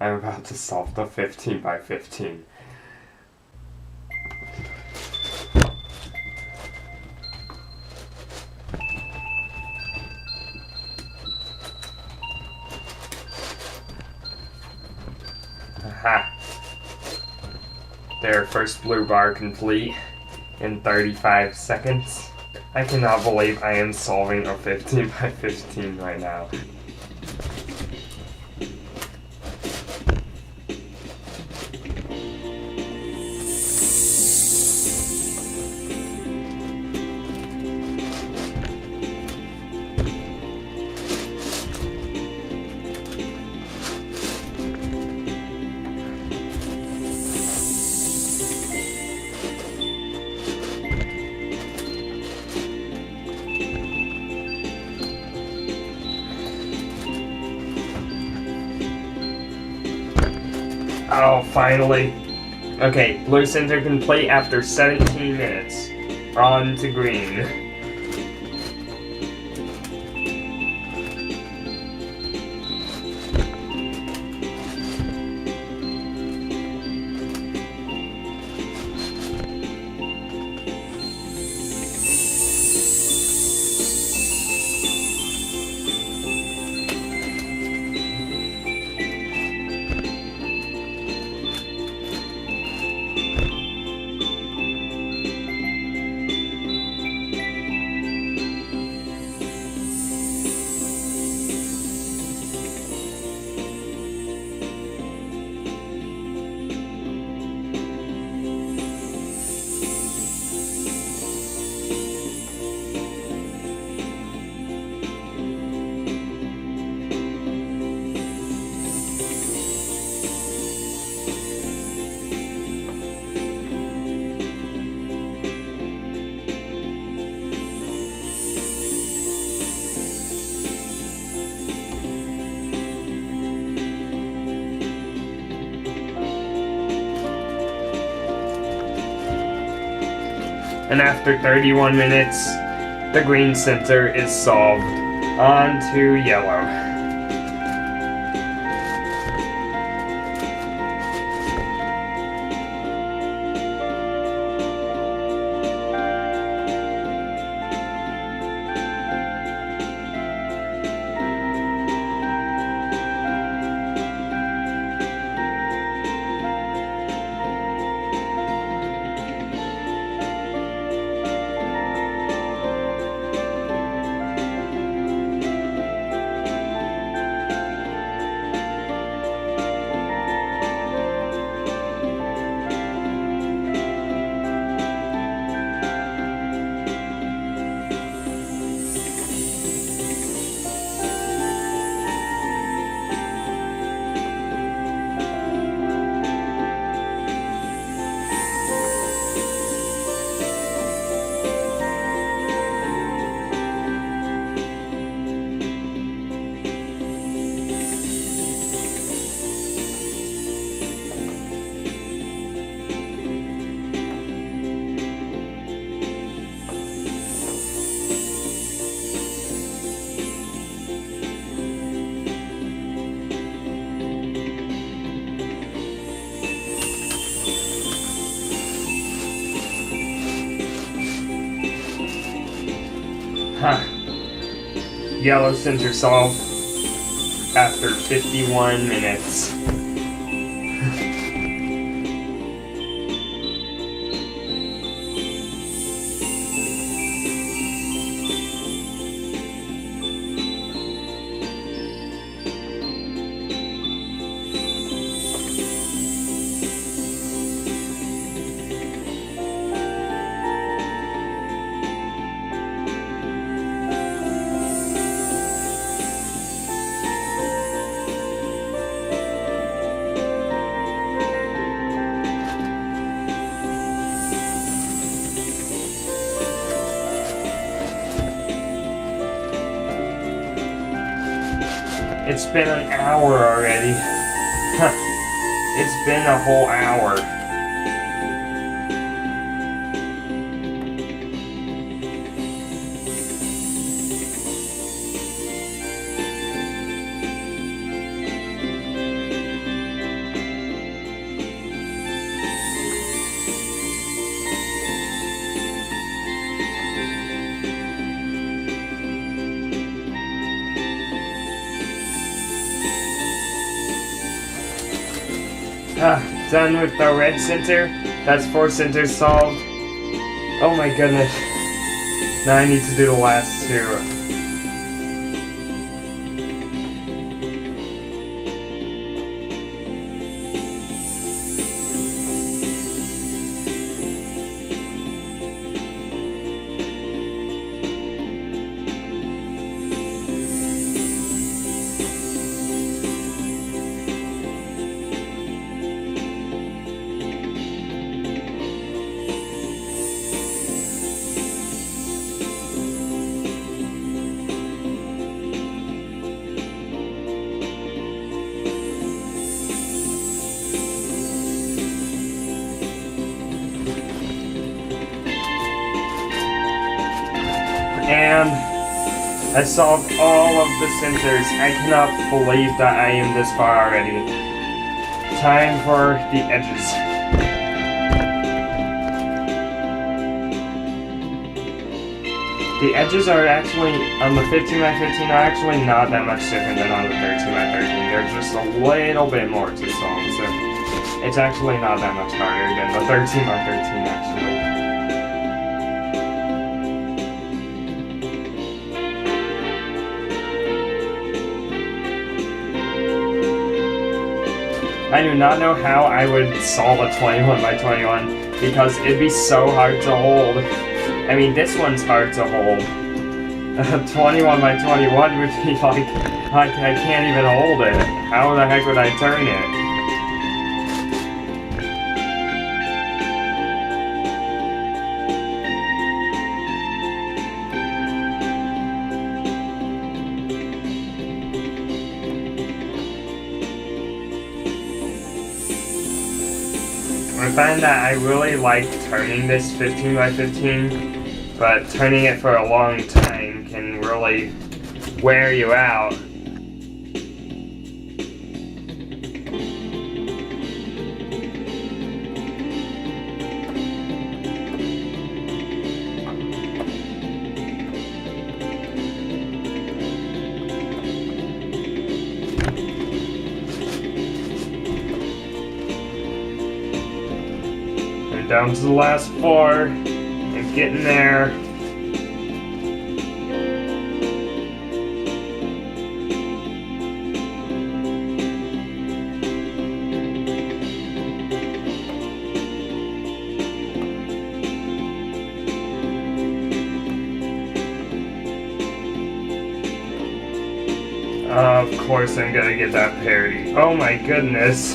I'm about to solve the 15 by 15. Aha. There, first blue bar complete in 35 seconds. I cannot believe I am solving a 15 by 15 right now. Oh, finally. Okay, blue center complete after 17 minutes. On to green. And after 31 minutes, the green center is solved. On to yellow. Yellow center solved after 51 minutes. It's been an hour already. It's been a whole hour. Done with the red center. That's 4 centers solved. Oh my goodness. Now I need to do the last 2. And I solved all of the centers. I cannot believe that I am this far already. Time for the edges. The edges are actually, on the 15x15, are actually not that much different than on the 13x13. They're just a little bit more to solve, so it's actually not that much harder than the 13x13 actually. I do not know how I would solve a 21x21 because it'd be so hard to hold. I mean, this one's hard to hold. 21x21 would be like, I can't even hold it. How the heck would I turn it? I find that I really like turning this 15x15, but turning it for a long time can really wear you out. Down to the last 4 and getting there. Of course I'm gonna get that parody. Oh my goodness.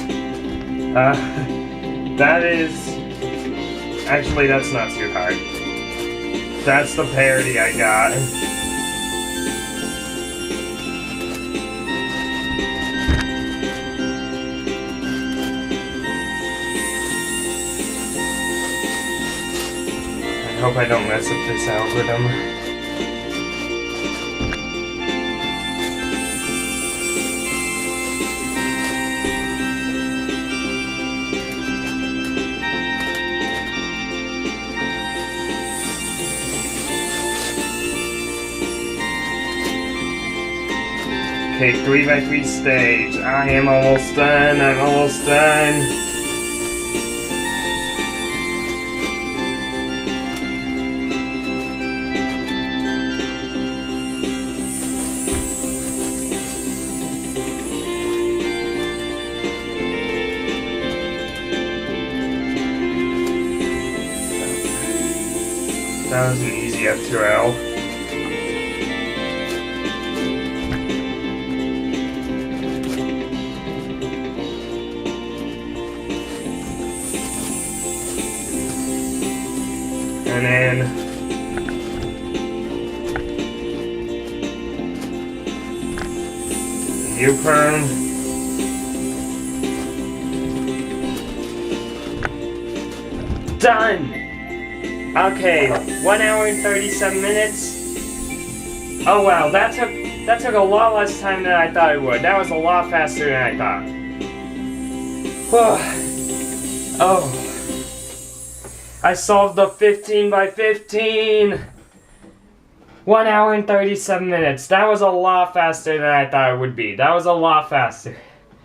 That is... Actually, that's not too hard. That's the parody I got. I hope I don't mess up this algorithm. Okay, 3x3 stage. I am almost done. I'm almost done. That was an easy F2L. And then U-perm. Done! Okay, 1 hour and 37 minutes. Oh wow, that took a lot less time than I thought it would. That was a lot faster than I thought. Oh. I solved the 15x15! 1 hour and 37 minutes. That was a lot faster than I thought it would be. That was a lot faster.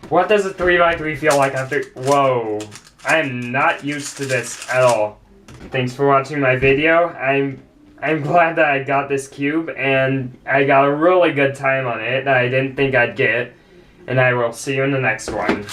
What does a 3x3 feel like after... Whoa. I am not used to this at all. Thanks for watching my video. I'm glad that I got this cube, and I got a really good time on it that I didn't think I'd get. And I will see you in the next one.